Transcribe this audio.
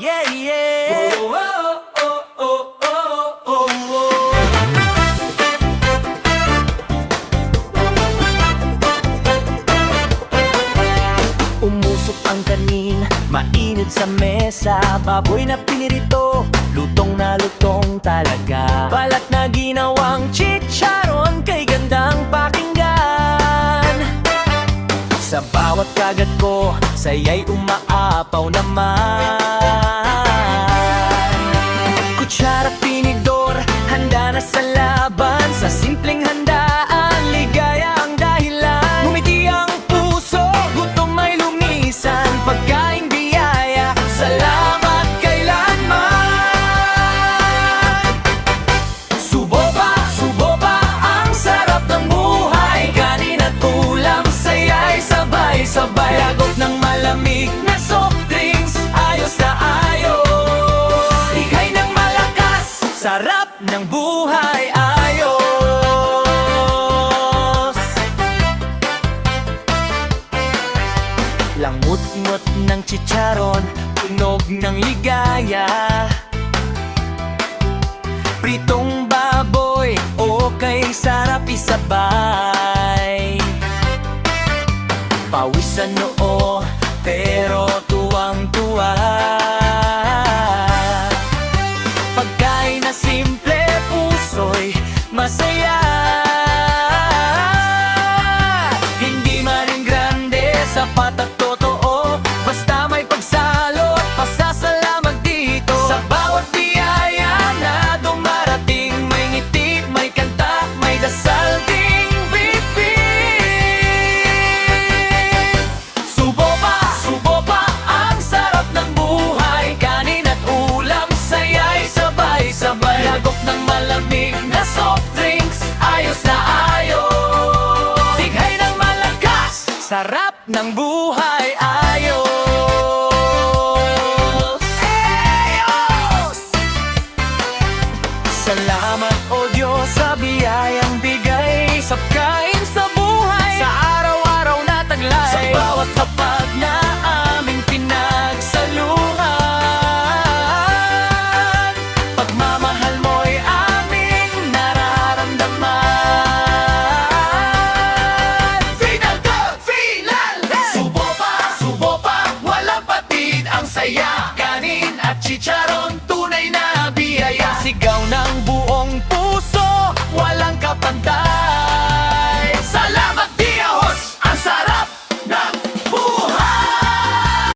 Yeah, yeah. Oh, oh, oh, oh, oh, oh. Umusok ang kanin, mainit sa mesa. Baboy na pinirito, lutong na lutong talaga. Balat na ginawang chicharon, kay gandang pakinggan. Sa bawat kagat ko, saya'y umaapaw naman. Kutsara't tinidor, handa na sa laban. Sa simpleng handaan, ligaya ang dahilan. Ngumiti ang puso, gutom ay lumisan. Pagkaing biyaya, salamat kailanman. Subo pa ang sarap ng buhay. Kanin at ulam, saya'y sabay-sabay. Lagot ng malamig na soft drinks, ayos na ayos. Ika'y ng malakas, sarap ng buhay, ayos. Langut-ngut ng chicharon, tunog ng ligaya. Pritong baboy, okay, sarap isabay. Pawis sa noo,